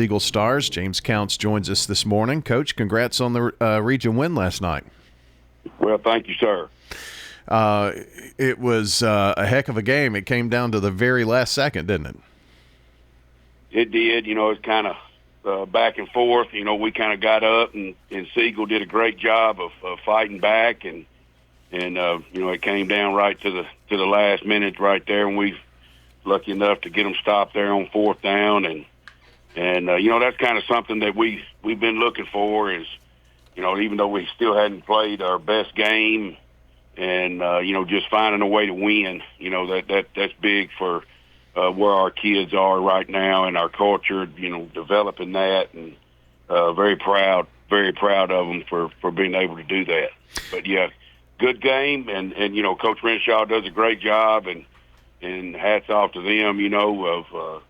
Eagle Stars. James Counce joins us this morning. Coach, congrats on the region win last night. Well, thank you, sir. It was a heck of a game. It came down to the very last second, didn't it? It did. It's kind of back and forth. We kind of got up, and Siegel did a great job of fighting back, and it came down right to the last minute right there, and we lucky enough to get them stopped there on fourth down, and that's kind of something that we've been looking for is, even though we still hadn't played our best game, and just finding a way to win, that's big for where our kids are right now and our culture, developing that, and very proud of them for being able to do that. But yeah, good game, and Coach Renshaw does a great job, and hats off to them, of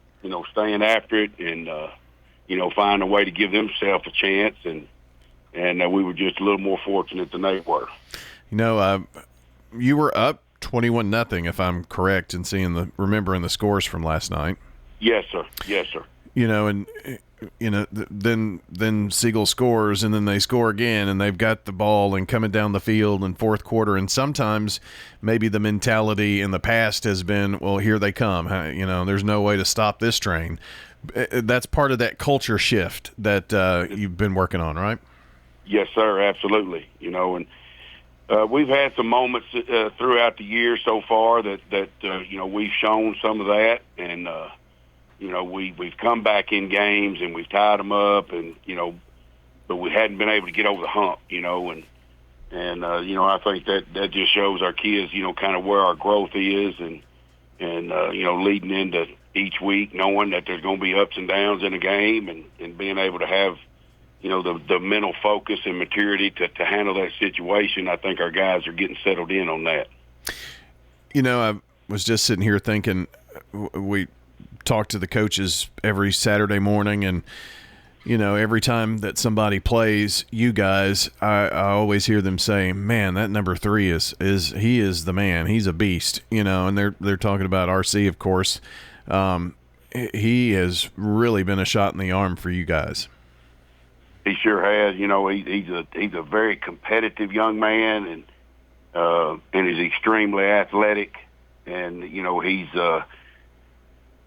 staying after it and finding a way to give themselves a chance, and we were just a little more fortunate than they were. You were up 21-0, if I'm correct in remembering the scores from last night. Yes, sir. Yes, sir. Then Siegel scores, and then they score again, and they've got the ball and coming down the field in fourth quarter. And sometimes maybe the mentality in the past has been, well, here they come. There's no way to stop this train. That's part of that culture shift that you've been working on, right? Yes, sir. Absolutely. And we've had some moments throughout the year so far that we've shown some of that, and we've come back in games and we've tied them up, and but we hadn't been able to get over the hump, and I think that just shows our kids, kind of where our growth is, and leading into each week, knowing that there's going to be ups and downs in a game, and being able to have the mental focus and maturity to handle that situation. I think our guys are getting settled in on that. I was just sitting here thinking, we talk to the coaches every Saturday morning, and every time that somebody plays you guys, I always hear them say, man, that number 3 is the man. He's a beast, and they're talking about RC, of course. He has really been a shot in the arm for you guys. He sure has. He's a very competitive young man, and he's extremely athletic, and he's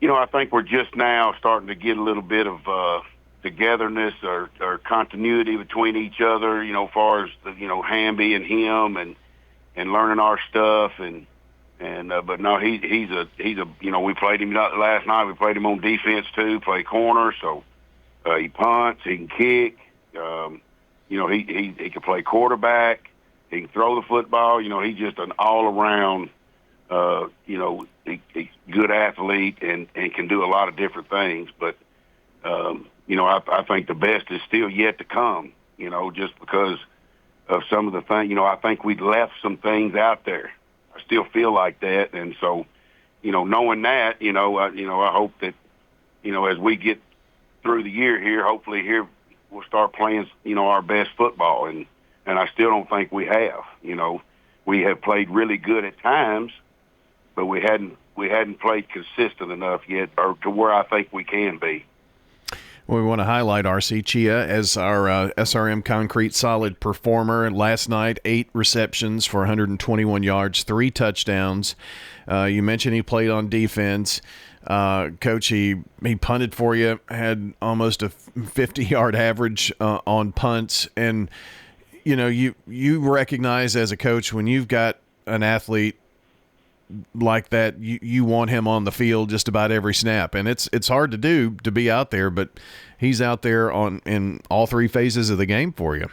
I think we're just now starting to get a little bit of togetherness or continuity between each other, as far as Hamby and him, and learning our stuff, but no, he's a we played him last night. We played him on defense too, play corner, so he punts, he can kick, he can play quarterback, he can throw the football. He's just an all around good athlete and can do a lot of different things. But, I think the best is still yet to come, just because of some of the things. I think we left some things out there. I still feel like that. And so, knowing that, I hope that, as we get through the year here, hopefully here we'll start playing, our best football. And I still don't think we have. We have played really good at times, but we hadn't played consistent enough yet, or to where I think we can be. Well, we want to highlight RC Chia as our SRM Concrete solid performer. Last night, 8 receptions for 121 yards, 3 touchdowns. You mentioned he played on defense. Coach, he punted for you, had almost a 50-yard average on punts. And, you recognize as a coach when you've got an athlete like that, you want him on the field just about every snap, and it's hard to do, to be out there, but he's out there in all 3 phases of the game for you.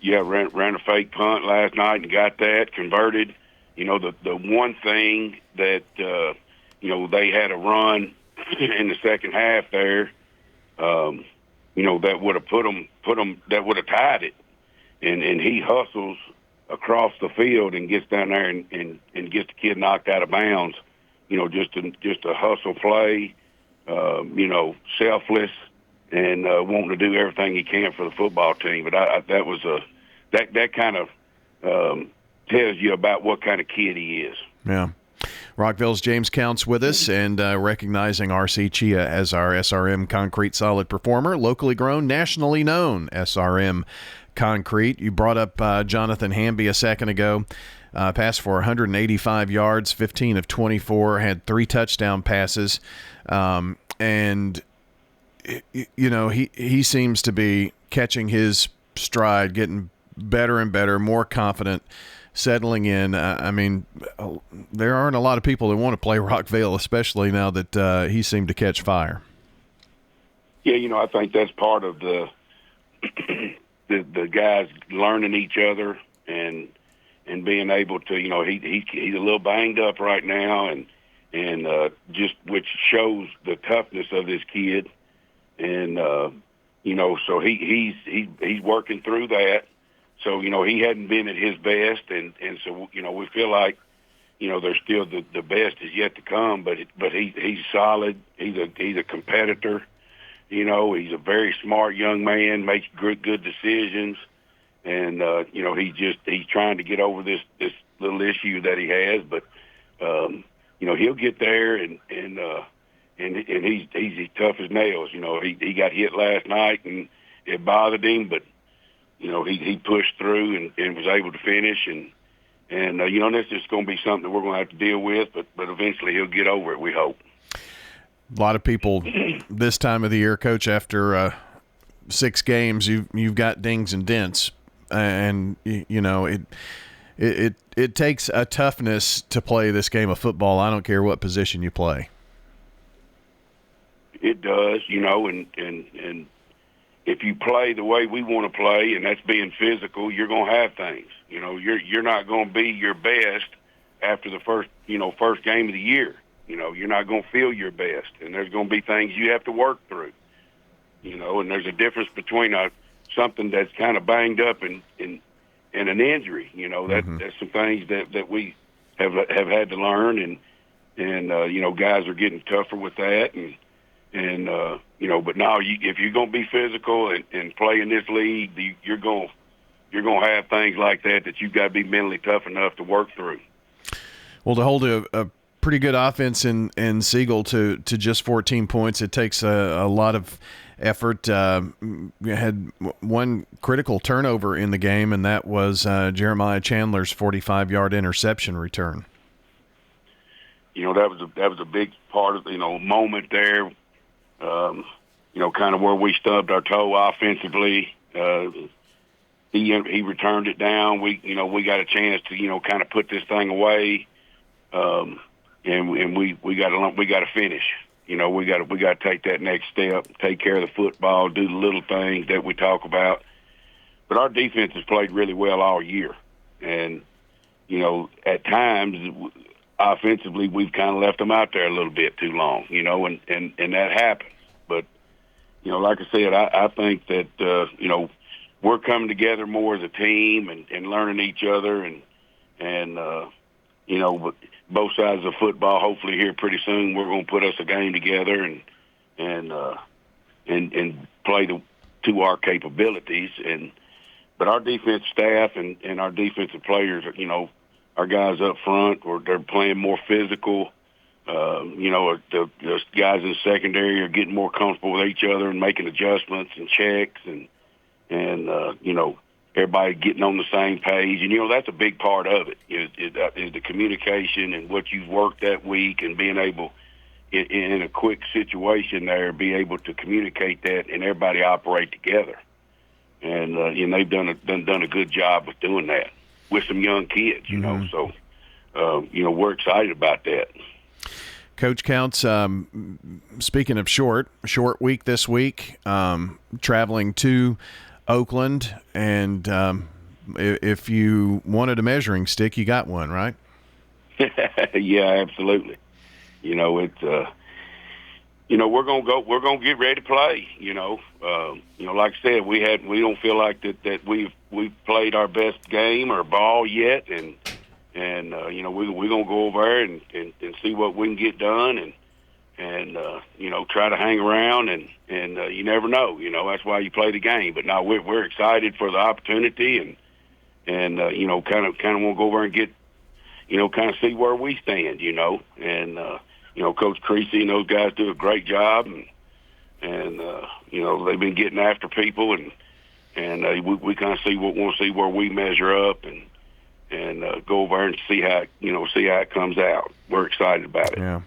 Yeah, ran a fake punt last night and got that converted. The one thing that they had a run in the second half there, that would have put them that would have tied it, and he hustles across the field and gets down there and gets the kid knocked out of bounds, just a hustle play, selfless, and wanting to do everything he can for the football team. But that kind of tells you about what kind of kid he is. Yeah. Rockville's James Counce with us, and recognizing R.C. Chia as our SRM Concrete Solid Performer, locally grown, nationally known SRM Concrete. You brought up Jonathan Hamby a second ago. Passed for 185 yards, 15 of 24, had 3 touchdown passes, and you know he seems to be catching his stride, getting better and better, more confident, settling in. I mean, there aren't a lot of people that want to play Rockvale, especially now that he seemed to catch fire. Yeah, you know, I think that's part of the the guys learning each other and being able to, you know, he's a little banged up right now, and just which shows the toughness of this kid, and you know, so he's working through that. So, you know, he hadn't been at his best, and so, you know, we feel like, you know, there's still the best is yet to come, but he's solid. He's a competitor. You know, he's a very smart young man, makes good decisions, and you know, he's trying to get over this little issue that he has, but you know, he'll get there, and he's tough as nails. You know, he got hit last night and it bothered him, but you know, he pushed through and was able to finish, and you know, that's just going to be something that we're going to have to deal with, but eventually he'll get over it, we hope. A lot of people this time of the year, Coach, after 6 games, you've got dings and dents, and you know it takes a toughness to play this game of football. I don't care what position you play. It does, you know, and if you play the way we want to play, and that's being physical, you're going to have things. You know, you're not going to be your best after the first game of the year. You know, you're not going to feel your best, and there's going to be things you have to work through. You know, and there's a difference between something that's kind of banged up and an injury. You know, that's some things that we have had to learn, and you know, guys are getting tougher with that, and you know, but now if you're going to be physical and play in this league, you're going to have things like that you've got to be mentally tough enough to work through. Well, to hold a pretty good offense in Siegel to just 14 points, it takes a lot of effort. We had one critical turnover in the game, and that was Jeremiah Chandler's 45-yard interception return. You know, that was a big part of, you know, moment there. You know, kind of where we stubbed our toe offensively. He returned it down. We got a chance to, you know, kind of put this thing away, and we got to finish. You know, we got to take that next step, take care of the football, do the little things that we talk about. But our defense has played really well all year, and you know, at times offensively we've kind of left them out there a little bit too long. You know, and that happens. But you know, like I said, I think that you know, we're coming together more as a team and learning each other, and you know, but both sides of football, hopefully here pretty soon, we're going to put us a game together and play to our capabilities. But our defense staff and our defensive players, you know, our guys up front, they're playing more physical. You know, the guys in the secondary are getting more comfortable with each other and making adjustments and checks, and you know, everybody getting on the same page. And, you know, that's a big part of it, is the communication and what you've worked that week, and being able, in a quick situation there, be able to communicate that and everybody operate together. And they've done a good job with doing that with some young kids, you know. So, you know, we're excited about that. Coach Counce, speaking of short week this week, traveling to Oakland, and if you wanted a measuring stick, you got one, right? Yeah, absolutely. You know, it's you know, we're gonna get ready to play. You know, like I said, we don't feel like that we've played our best game or ball yet, and you know, we're gonna go over there and see what we can get done, and you know, try to hang around, and you never know. You know, that's why you play the game. But now we're excited for the opportunity, and you know, kind of want to go over and kind of see where we stand, and Coach Creasy and those guys do a great job, and they've been getting after people, and we kind of want to see where we measure up, and go over and see how it comes out. We're excited about it. Yeah.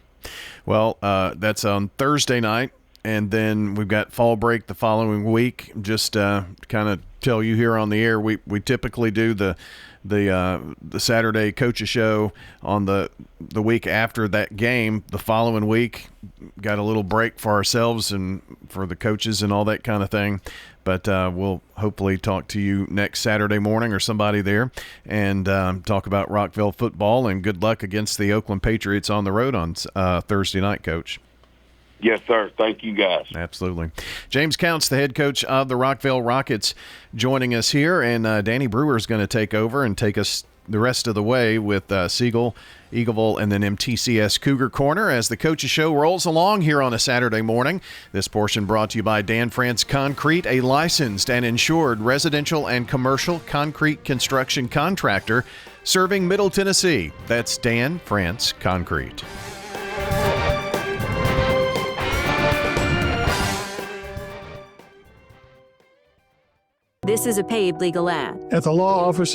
Well, that's on Thursday night, and then we've got fall break the following week. Just kind of tell you here on the air, we typically do the Saturday coaches show on the week after that game. The following week, got a little break for ourselves and for the coaches and all that kind of thing. But we'll hopefully talk to you next Saturday morning or somebody there and talk about Rockvale football, and good luck against the Oakland Patriots on the road on Thursday night, Coach. Yes, sir. Thank you, guys. Absolutely. James Counce, the head coach of the Rockvale Rockets, joining us here, and Danny Brewer is going to take over and take us the rest of the way with Siegel, Eagleville, and then MTCS Cougar Corner as the Coaches Show rolls along here on a Saturday morning. This portion brought to you by Dan France Concrete, a licensed and insured residential and commercial concrete construction contractor serving Middle Tennessee. That's Dan France Concrete. This is a paid legal ad. At the law office